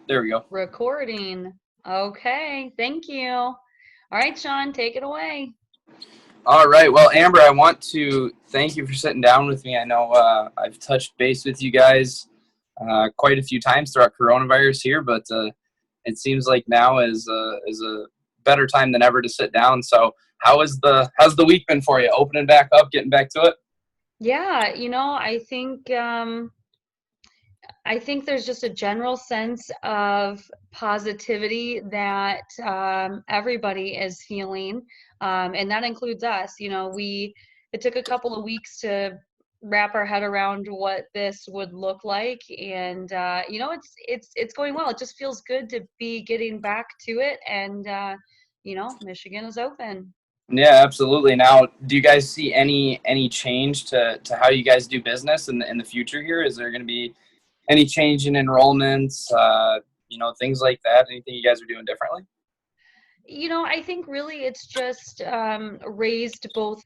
There we go. Recording. Okay, thank you. All right, Sean, take it away. All right. Well, Amber, I want to thank you for sitting down with me. I know I've touched base with you guys quite a few times throughout coronavirus here, but it seems like now is a better time than ever to sit down. So, how's the week been for you? Opening back up, getting back to it. Yeah, I think there's just a general sense of positivity that everybody is feeling, and that includes us. It took a couple of weeks to wrap our head around what this would look like, and it's going well. It just feels good to be getting back to it, and Michigan is open. Yeah, absolutely. Now, do you guys see any change to how you guys do business in the future here? Is there going to be any change in enrollments, things like that? Anything you guys are doing differently? I think really it's just raised both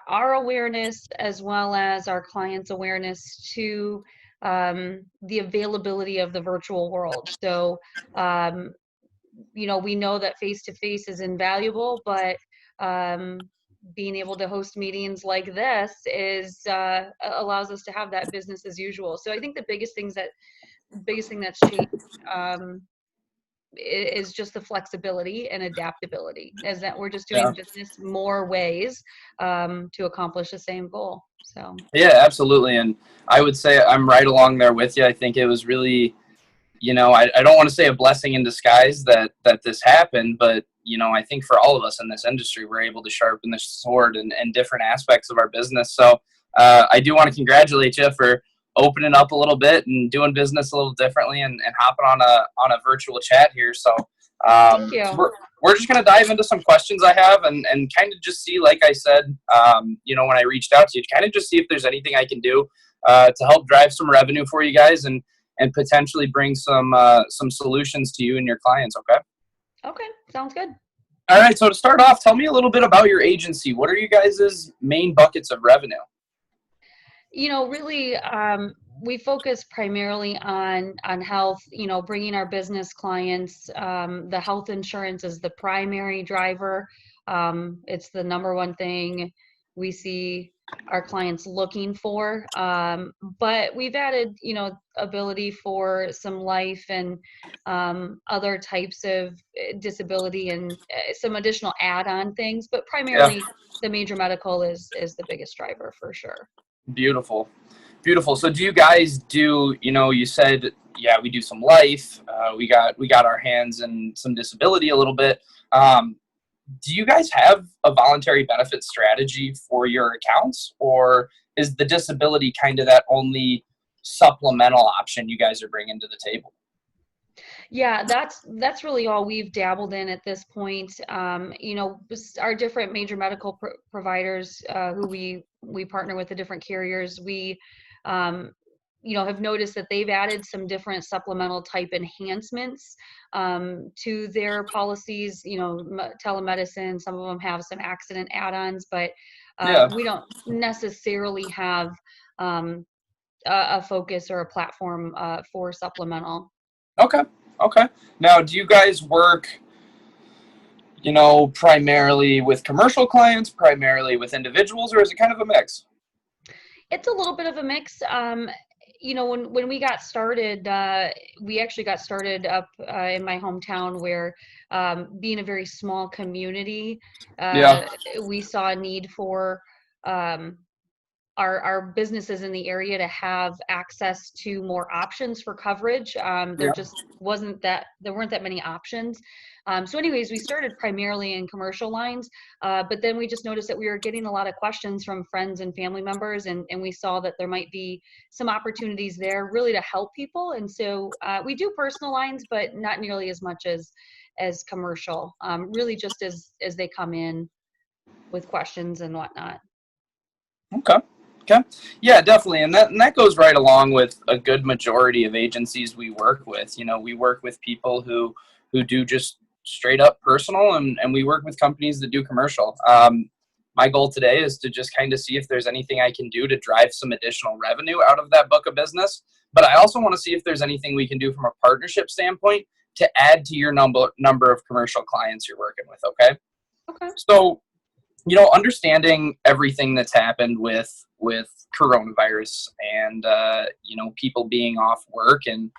our awareness as well as our clients' awareness to the availability of the virtual world. So, um, we know that face to face is invaluable, but um, being able to host meetings like this allows us to have that business as usual. So I think the biggest thing that's changed. Um, is just the flexibility and adaptability, is that we're just Yeah. doing business more ways to accomplish the same goal. So Yeah, absolutely. And I would say I'm right along there with you. I think it was really, I don't want to say a blessing in disguise that this happened, but, I think for all of us in this industry, we're able to sharpen the sword in different aspects of our business. So I do want to congratulate you for opening up a little bit and doing business a little differently and hopping on a virtual chat here. So thank you. we're just going to dive into some questions I have and kind of just see, like I said, when I reached out to you, kind of just see if there's anything I can do to help drive some revenue for you guys and potentially bring some solutions to you and your clients. Okay. Okay, sounds good. All right. So to start off, tell me a little bit about your agency. What are you guys' main buckets of revenue? Really, we focus primarily on health. Bringing our business clients. The health insurance is the primary driver. It's the number one thing we see our clients looking for. But we've added, ability for some life and other types of disability and some additional add-on things. But Yeah. primarily, the major medical is the biggest driver for sure. Beautiful. Beautiful. So do you guys do, you said, yeah, we do some life. We got our hands in some disability a little bit. Um, do you guys have a voluntary benefit strategy for your accounts, or is the disability kind of that only supplemental option you guys are bringing to the table? Yeah, that's really all we've dabbled in at this point. Our different major medical providers who we partner with, the different carriers, we um, have noticed that they've added some different supplemental type enhancements to their policies. Telemedicine. Some of them have some accident add-ons, but Yeah. we don't necessarily have a focus or a platform for supplemental. Okay. Okay. Now, do you guys work, primarily with commercial clients, primarily with individuals, or is it kind of a mix? It's a little bit of a mix. When we got started, we actually got started up in my hometown where, being a very small community, Yeah. uh, we saw a need for um, our businesses in the area to have access to more options for coverage. Yeah. There weren't that many options. So anyways, we started primarily in commercial lines, but then we just noticed that we were getting a lot of questions from friends and family members, and we saw that there might be some opportunities there really to help people. And so we do personal lines, but not nearly as much as commercial, really just as they come in with questions and whatnot. Okay. Okay. Yeah, definitely. And that goes right along with a good majority of agencies we work with. We work with people who do just straight up personal, and we work with companies that do commercial. My goal today is to just kind of see if there's anything I can do to drive some additional revenue out of that book of business. but I also want to see if there's anything we can do from a partnership standpoint to add to your number of commercial clients you're working with. Okay. Okay. So, understanding everything that's happened with coronavirus and people being off work and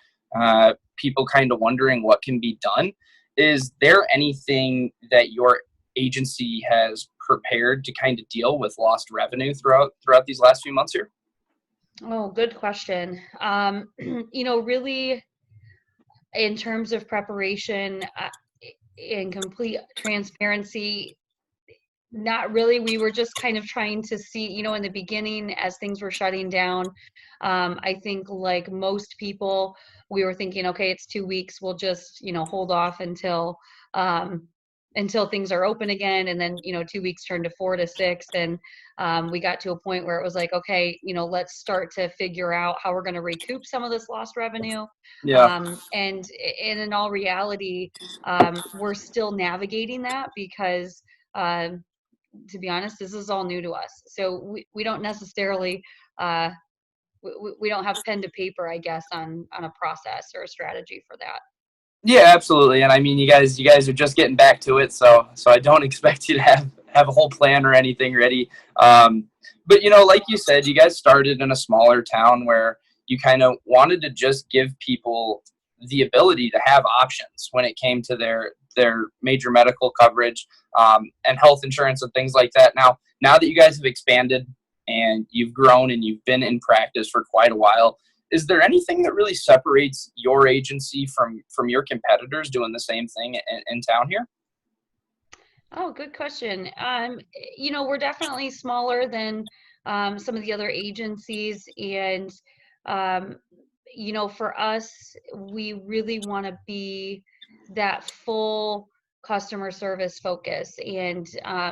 people kind of wondering what can be done. Is there anything that your agency has prepared to kind of deal with lost revenue throughout these last few months here? Oh, good question. Really, in terms of preparation, in complete transparency, not really. We were just kind of trying to see, in the beginning as things were shutting down. I think like most people, we were thinking, okay, it's 2 weeks. We'll just, hold off um, until things are open again. And then, 2 weeks turned to 4 to 6. And we got to a point where it was like, okay, let's start to figure out how we're going to recoup some of this lost revenue. Yeah. And in all reality, we're still navigating that because um, to be honest, this is all new to us. So we don't necessarily, uh, we don't have pen to paper, I guess, on a process or a strategy for that. Yeah, absolutely. And I mean, you guys are just getting back to it, so I don't expect you to have a whole plan or anything ready. But like you said, you guys started in a smaller town where you kind of wanted to just give people the ability to have options when it came to their major medical coverage, and health insurance and things like that. Now that you guys have expanded and you've grown and you've been in practice for quite a while, is there anything that really separates your agency from your competitors doing the same thing in town here? Oh, good question. We're definitely smaller than some of the other agencies, and um, for us, we really want to be that full customer service focus, and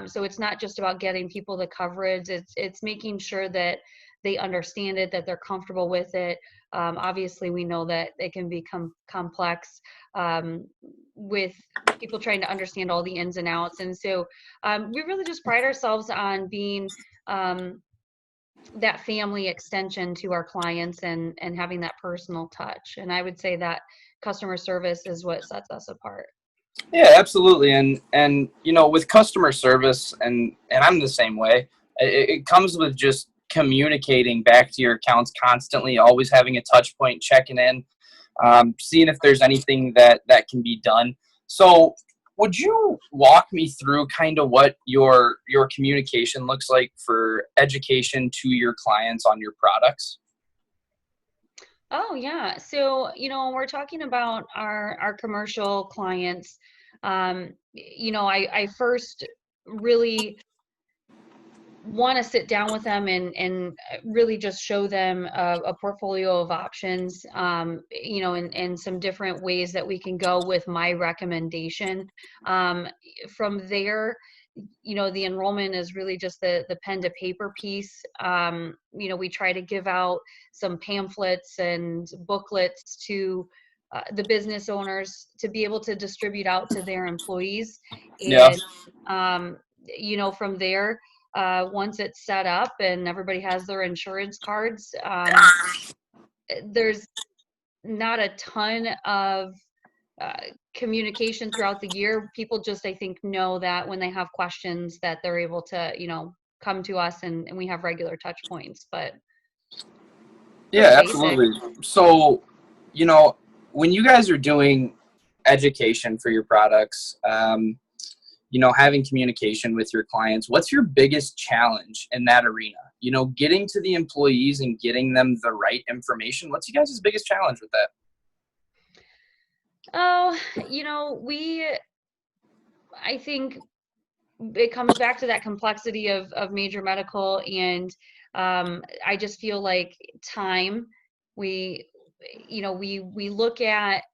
so it's not just about getting people the coverage. It's making sure that they understand it, that they're comfortable with it. Obviously, we know that it can become complex with people trying to understand all the ins and outs. And so we really just pride ourselves on being that family extension to our clients and having that personal touch. And I would say that customer service is what sets us apart. Yeah, absolutely. And with customer service, and I'm the same way. It comes with just communicating back to your accounts constantly, always having a touch point, checking in, seeing if there's anything that can be done. So, would you walk me through kind of what your communication looks like for education to your clients on your products? Oh yeah. So, when we're talking about our commercial clients, I first really want to sit down with them and really just show them a portfolio of options, and some different ways that we can go with my recommendation. From there, the enrollment is really just the pen to paper piece. We try to give out some pamphlets and booklets to the business owners to be able to distribute out to their employees. Yeah. And, from there, once it's set up and everybody has their insurance cards, there's not a ton of uh, communication throughout the year. People just, I think, know that when they have questions that they're able to, come to us and we have regular touch points, but pretty Yeah, basic. absolutely. So, you know, when you guys are doing education for your products, having communication with your clients, what's your biggest challenge in that arena? Getting to the employees and getting them the right information. What's you guys' biggest challenge with that? Oh, I think it comes back to that complexity of major medical, and I just feel like time, we we look at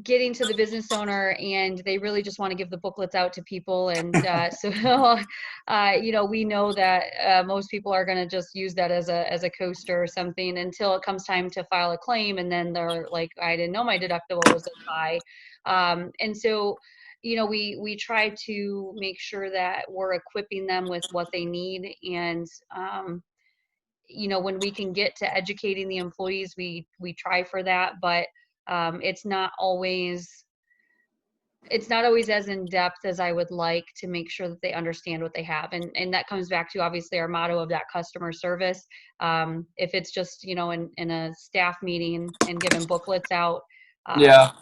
getting to the business owner and they really just want to give the booklets out to people, and so we know that most people are going to just use that as a coaster or something until it comes time to file a claim, and then they're like, I didn't know my deductible was this high. And so we try to make sure that we're equipping them with what they need, and when we can get to educating the employees, we try for that, but it's not always as in depth as I would like to make sure that they understand what they have. And that comes back to obviously our motto of that customer service. If it's just, in a staff meeting and giving booklets out, Yeah.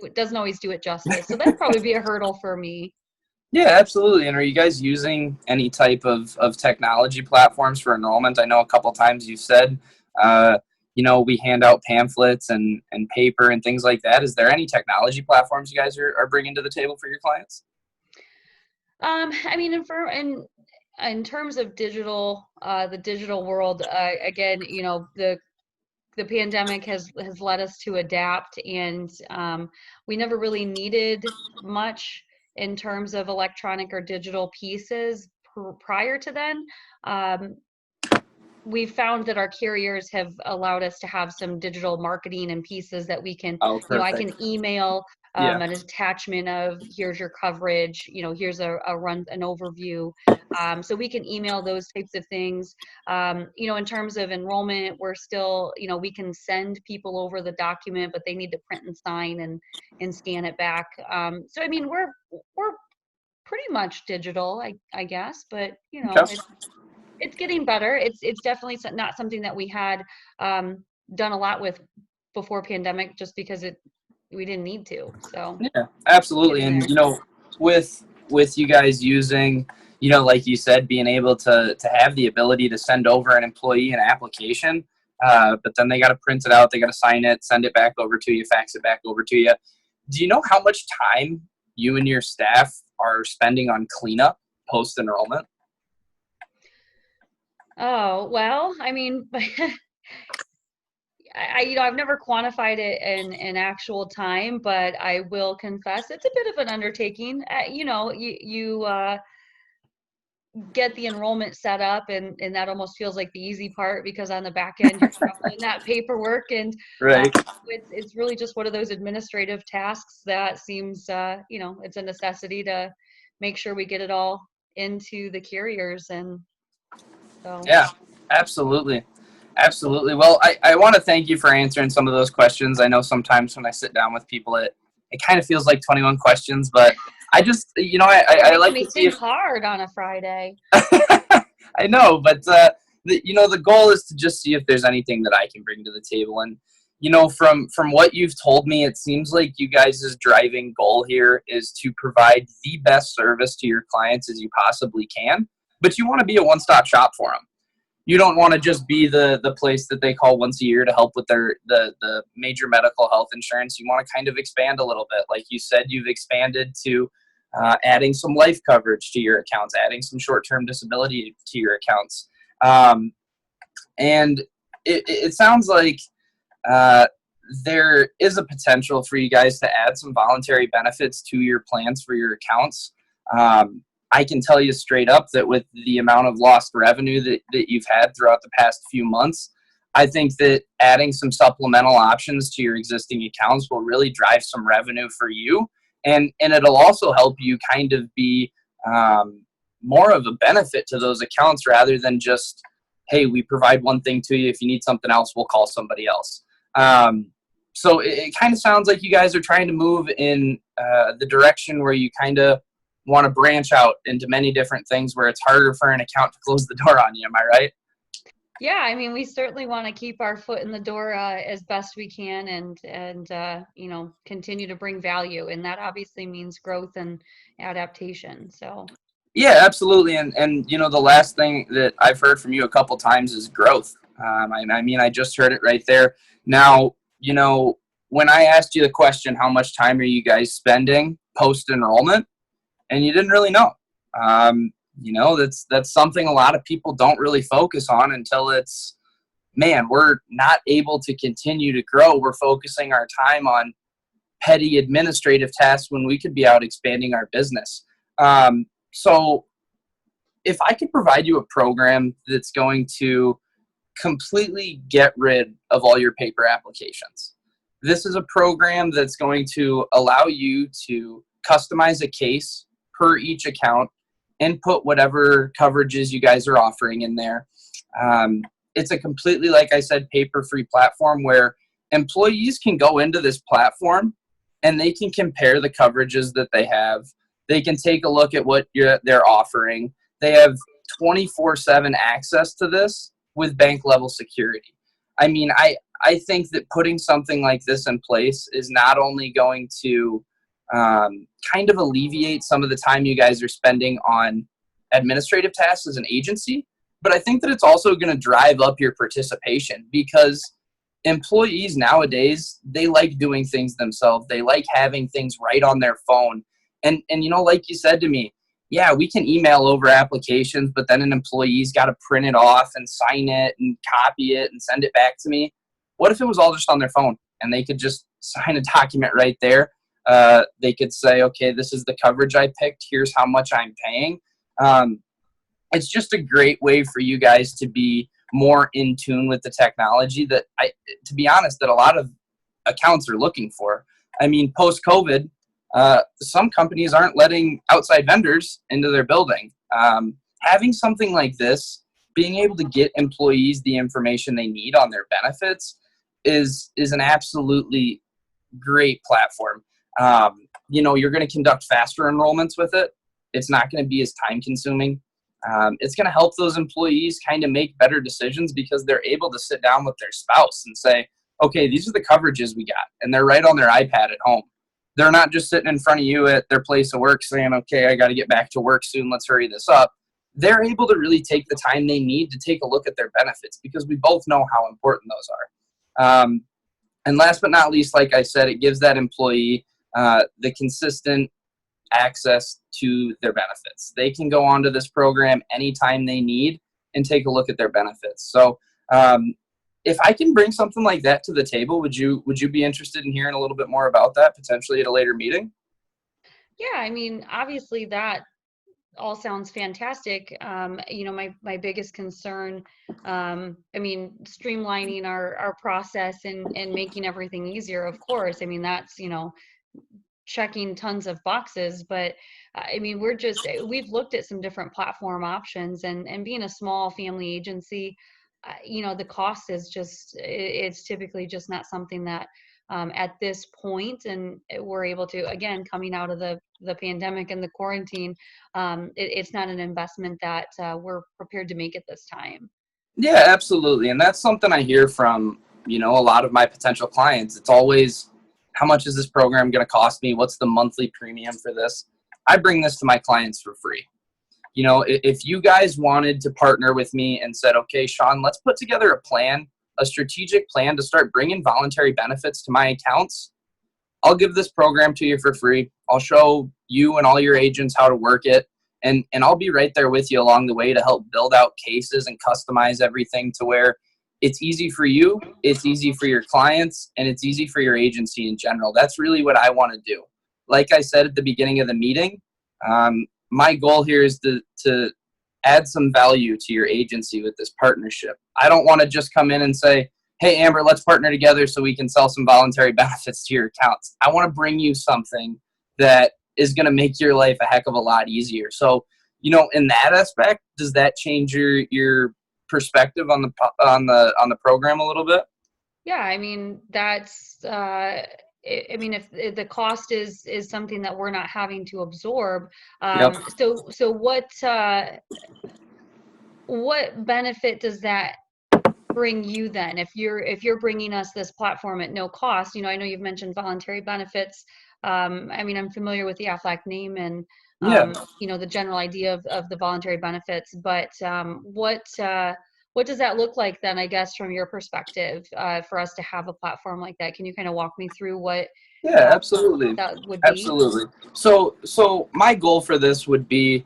it doesn't always do it justice. So that'd probably be a hurdle for me. Yeah, absolutely. And are you guys using any type of technology platforms for enrollment? I know a couple times you've said, we hand out pamphlets and paper and things like that. Is there any technology platforms you guys are bringing to the table for your clients? I mean, in terms of digital, the digital world, again, the pandemic has led us to adapt, and we never really needed much in terms of electronic or digital pieces prior to then. We've found that our carriers have allowed us to have some digital marketing and pieces that we can, Oh, I perfect. can email Yeah. an attachment of here's your coverage, here's an overview. So we can email those types of things. In terms of enrollment, we're still, we can send people over the document, but they need to print and sign and scan it back. So I mean, we're pretty much digital, I guess, but Okay. it's getting better. It's definitely not something that we had done a lot with before pandemic, just because we didn't need to. So Yeah, absolutely. getting And there. with you guys using, like you said, being able to have the ability to send over an employee an application, but then they got to print it out, they got to sign it, send it back over to you, fax it back over to you. Do you know how much time you and your staff are spending on cleanup post enrollment? Oh, well, I mean, I've never quantified it in actual time, but I will confess it's a bit of an undertaking. You get the enrollment set up, and that almost feels like the easy part, because on the back end you're shuffling that paperwork, and uh, Right. it's really just one of those administrative tasks that seems it's a necessity to make sure we get it all into the carriers. And so Yeah, absolutely. Absolutely. Well, I want to thank you for answering some of those questions. I know sometimes when I sit down with people, it kind of feels like 21 questions, but I just, you're I making like me to see think if hard on a Friday. I know, but the goal is to just see if there's anything that I can bring to the table. And from what you've told me, it seems like you guys' driving goal here is to provide the best service to your clients as you possibly can, but you want to be a one-stop shop for them. You don't want to just be the place that they call once a year to help with the major medical health insurance. You want to kind of expand a little bit. Like you said, you've expanded to adding some life coverage to your accounts, adding some short-term disability to your accounts. And it sounds like uh, there is a potential for you guys to add some voluntary benefits to your plans for your accounts. I can tell you straight up that with the amount of lost revenue that you've had throughout the past few months, I think that adding some supplemental options to your existing accounts will really drive some revenue for you. And it'll also help you kind of be more of a benefit to those accounts rather than just, hey, we provide one thing to you. If you need something else, we'll call somebody else. So it kind of sounds like you guys are trying to move in the direction where you kind of want to branch out into many different things where it's harder for an account to close the door on you. Am I right? Yeah, I mean, we certainly want to keep our foot in the door as best we can, and continue to bring value, and that obviously means growth and adaptation. So Yeah, absolutely. And the last thing that I've heard from you a couple times is growth. I mean, I just heard it right there. Now, when I asked you the question, how much time are you guys spending post enrollment? And you didn't really know. That's something a lot of people don't really focus on until it's, man, we're not able to continue to grow. We're focusing our time on petty administrative tasks when we could be out expanding our business. So if I could provide you a program that's going to completely get rid of all your paper applications, this is a program that's going to allow you to customize a case per each account, input whatever coverages you guys are offering in there. It's a completely, like I said, paper-free platform where employees can go into this platform and they can compare the coverages that they have. They can take a look at what they're offering. They have 24/7 access to this with bank level security. I mean, I think that putting something like this in place is not only going to kind of alleviate some of the time you guys are spending on administrative tasks as an agency, but I think that it's also going to drive up your participation because employees nowadays, they like doing things themselves. They like having things right on their phone. And like you said to me, yeah, we can email over applications, but then an employee's got to print it off and sign it and copy it and send it back to me. What if it was all just on their phone and they could just sign a document right there? They could say, okay, this is the coverage I picked. Here's how much I'm paying. It's just a great way for you guys to be more in tune with the technology that to be honest, that a lot of accounts are looking for. I mean, post-COVID, some companies aren't letting outside vendors into their building. Having something like this, being able to get employees the information they need on their benefits is an absolutely great platform. You're going to conduct faster enrollments with it. It's not going to be as time consuming. It's going to help those employees kind of make better decisions because they're able to sit down with their spouse and say, okay, these are the coverages we got. And they're right on their iPad at home. They're not just sitting in front of you at their place of work saying, okay, I got to get back to work soon. Let's hurry this up. They're able to really take the time they need to take a look at their benefits because we both know how important those are. And last but not least, like I said, it gives that employee the consistent access to their benefits. They can go onto this program anytime they need and take a look at their benefits. So if I can bring something like that to the table, would you be interested in hearing a little bit more about that potentially at a later meeting? Yeah, I mean, obviously that all sounds fantastic. My biggest concern, streamlining our process and making everything easier, of course. I mean, that's, checking tons of boxes, but we've looked at some different platform options and being a small family agency, the cost is it's typically just not something that at this point, and we're able to, again, coming out of the pandemic and the quarantine, it's not an investment that we're prepared to make at this time. Yeah, absolutely. And that's something I hear from, a lot of my potential clients. It's always, how much is this program going to cost me? What's the monthly premium for this? I bring this to my clients for free. If you guys wanted to partner with me and said, okay, Sean, let's put together a strategic plan to start bringing voluntary benefits to my accounts, I'll give this program to you for free. I'll show you and all your agents how to work it. And I'll be right there with you along the way to help build out cases and customize everything to where it's easy for you, it's easy for your clients, and it's easy for your agency in general. That's really what I want to do. Like I said at the beginning of the meeting, my goal here is to add some value to your agency with this partnership. I don't want to just come in and say, hey, Amber, let's partner together so we can sell some voluntary benefits to your accounts. I want to bring you something that is going to make your life a heck of a lot easier. So, in that aspect, does that change your perspective on the program a little bit? Yeah, I mean, that's if the cost is something that we're not having to absorb, Yep. so what benefit does that bring you then, if you're bringing us this platform at no cost? I know you've mentioned voluntary benefits. I'm familiar with the Aflac name and Yeah. the general idea of the voluntary benefits, but what does that look like then, I guess, from your perspective, for us to have a platform like that? Can you kind of walk me through what Yeah, absolutely. that would be? Absolutely. So my goal for this would be,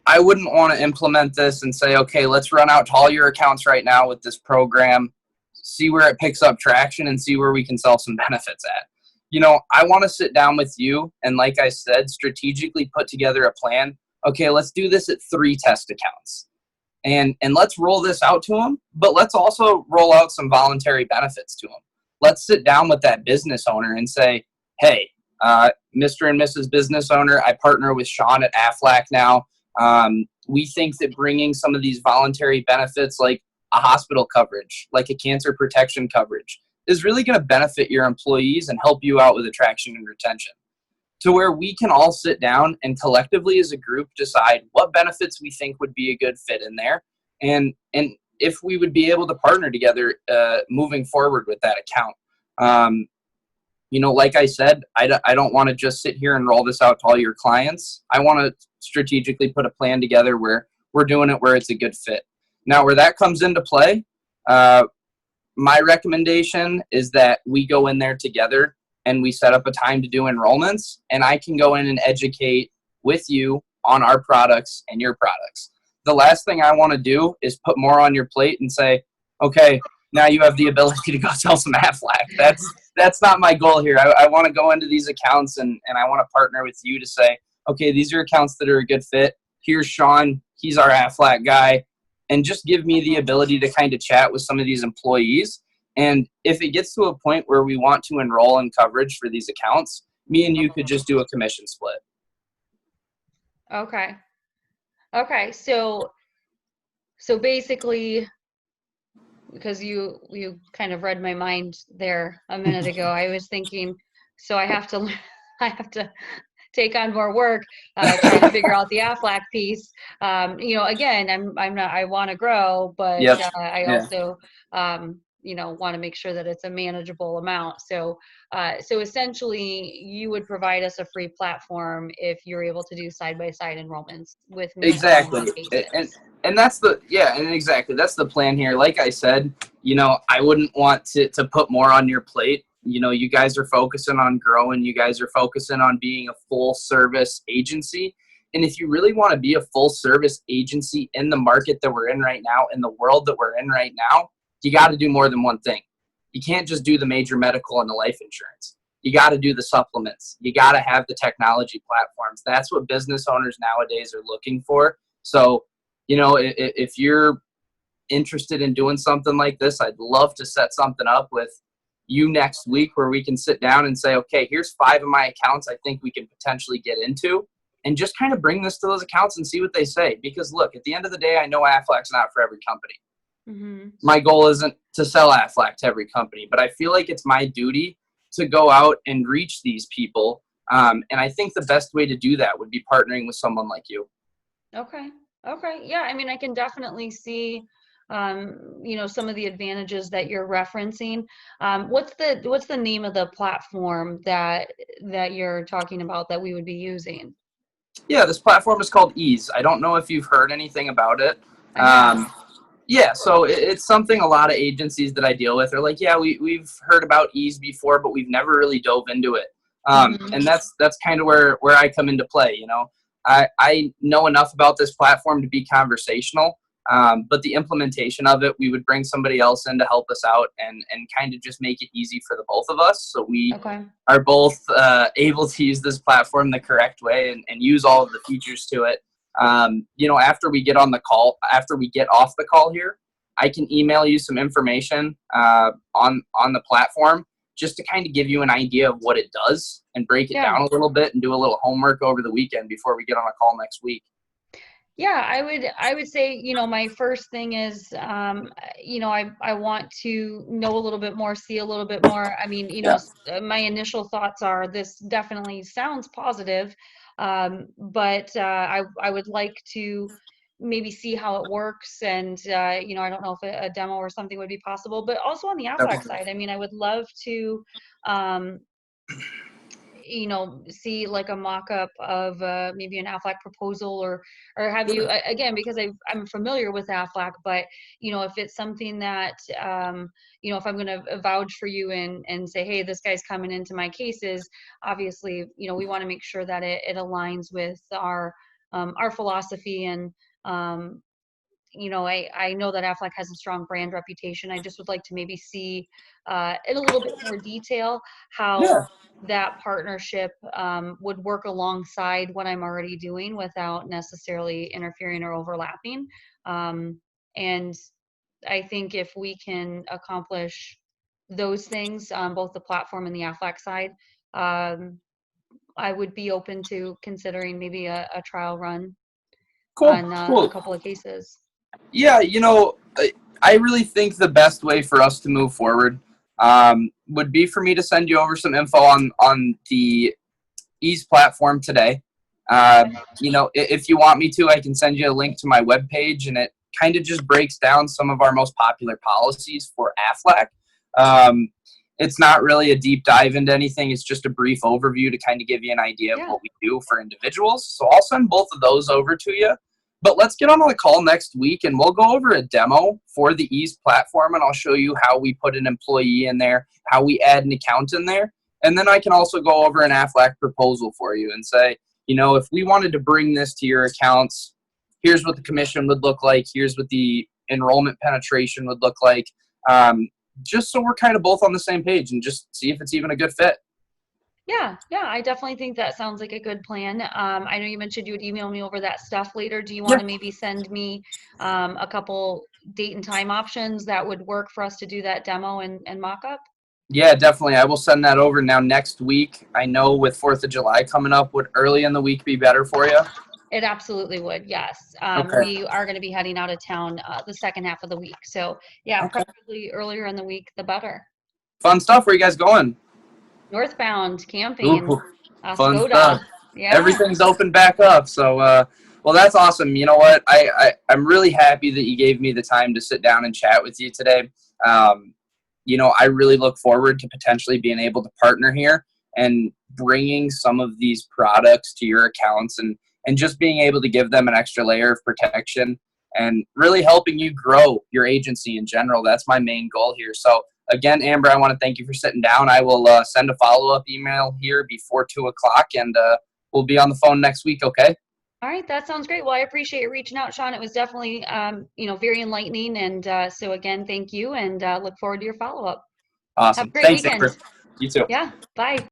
I wouldn't want to implement this and say, okay, let's run out to all your accounts right now with this program, see where it picks up traction and see where we can sell some benefits at. I want to sit down with you and, like I said, strategically put together a plan. Okay, let's do this at 3 test accounts. And let's roll this out to them, but let's also roll out some voluntary benefits to them. Let's sit down with that business owner and say, hey, Mr. and Mrs. Business Owner, I partner with Sean at Aflac now. We think that bringing some of these voluntary benefits like a hospital coverage, like a cancer protection coverage, is really going to benefit your employees and help you out with attraction and retention. To where we can all sit down and collectively as a group decide what benefits we think would be a good fit in there, and if we would be able to partner together moving forward with that account. Like I said, I don't want to just sit here and roll this out to all your clients. I want to strategically put a plan together where we're doing it where it's a good fit. Now, where that comes into play, my recommendation is that we go in there together and we set up a time to do enrollments, and I can go in and educate with you on our products and your products. The last thing I want to do is put more on your plate and say, okay, now you have the ability to go sell some Aflac. That's not my goal here. I want to go into these accounts and I want to partner with you to say, okay, these are accounts that are a good fit. Here's Sean. He's our Aflac guy. And just give me the ability to kind of chat with some of these employees. And if it gets to a point where we want to enroll in coverage for these accounts, me and you could just do a commission split. Okay. Okay. So basically, because you kind of read my mind there a minute ago, I was thinking, so I have to I have to take on more work, trying to figure out the Aflac piece. Again, I'm not, I want to grow, but Yep. I Yeah. also, want to make sure that it's a manageable amount. So essentially, you would provide us a free platform if you're able to do side-by-side enrollments with me on Exactly. one basis. And that's exactly. That's the plan here. Like I said, I wouldn't want to put more on your plate. You guys are focusing on growing. You guys are focusing on being a full service agency. And if you really want to be a full service agency in the market that we're in right now, in the world that we're in right now, you got to do more than one thing. You can't just do the major medical and the life insurance. You got to do the supplements. You got to have the technology platforms. That's what business owners nowadays are looking for. So, if you're interested in doing something like this, I'd love to set something up with you next week where we can sit down and say, okay, here's 5 of my accounts I think we can potentially get into, and just kind of bring this to those accounts and see what they say. Because look, at the end of the day, I know Aflac's not for every company. Mm-hmm. My goal isn't to sell Aflac to every company, but I feel like it's my duty to go out and reach these people. And I think the best way to do that would be partnering with someone like you. Okay. Yeah. I mean, I can definitely see, some of the advantages that you're referencing. What's the name of the platform that you're talking about that we would be using? Yeah, this platform is called Ease. I don't know if you've heard anything about it. Yeah, so it's something a lot of agencies that I deal with are like, yeah, we've heard about Ease before, but we've never really dove into it. And that's kind of where I come into play. I know enough about this platform to be conversational, but the implementation of it, we would bring somebody else in to help us out and kind of just make it easy for the both of us. So we are both able to use this platform the correct way and use all of the features to it. After we get off the call here, I can email you some information on the platform just to kind of give you an idea of what it does and break it down a little bit and do a little homework over the weekend before we get on a call next week. Yeah, I would say, my first thing is, I want to know a little bit more, see a little bit more. I mean, my initial thoughts are this definitely sounds positive, but I would like to maybe see how it works. And, I don't know if a demo or something would be possible, but also on the Aflac side, I mean, I would love to, see like a mock-up of maybe an Aflac proposal or have you again, because I'm familiar with Aflac, but if it's something that if I'm going to vouch for you and say, hey, this guy's coming into my cases, obviously we want to make sure that it aligns with our philosophy. And I know that Aflac has a strong brand reputation. I just would like to maybe see in a little bit more detail how that partnership would work alongside what I'm already doing without necessarily interfering or overlapping. And I think if we can accomplish those things on both the platform and the Aflac side, I would be open to considering maybe a trial run on a couple of cases. Yeah, I really think the best way for us to move forward would be for me to send you over some info on the Ease platform today. If you want me to, I can send you a link to my webpage, and it kind of just breaks down some of our most popular policies for AFLAC. It's not really a deep dive into anything. It's just a brief overview to kind of give you an idea of Yeah. what we do for individuals. So I'll send both of those over to you. But let's get on a call next week, and we'll go over a demo for the Ease platform, and I'll show you how we put an employee in there, how we add an account in there. And then I can also go over an AFLAC proposal for you and say, if we wanted to bring this to your accounts, here's what the commission would look like. Here's what the enrollment penetration would look like. Just so we're kind of both on the same page and just see if it's even a good fit. Yeah, I definitely think that sounds like a good plan. I know you mentioned you would email me over that stuff later. Do you want to maybe send me a couple date and time options that would work for us to do that demo and mock up? Yeah, definitely. I will send that over now next week. I know with 4th of July coming up, would early in the week be better for you? It absolutely would, yes. Okay. We are going to be heading out of town the second half of the week. So, yeah, Okay. preferably earlier in the week, the better. Fun stuff. Where you guys going? Northbound camping, Ooh, fun Skoda. stuff. Yeah. Everything's open back up. So, well, that's awesome. You know what? I'm really happy that you gave me the time to sit down and chat with you today. I really look forward to potentially being able to partner here and bringing some of these products to your accounts and just being able to give them an extra layer of protection and really helping you grow your agency in general. That's my main goal here. So again, Amber, I want to thank you for sitting down. I will send a follow-up email here before 2 o'clock, and we'll be on the phone next week, okay? All right, that sounds great. Well, I appreciate you reaching out, Sean. It was definitely, very enlightening. And so again, thank you, and look forward to your follow-up. Have a Awesome. great Thanks, weekend. Amber. You too. Yeah, bye.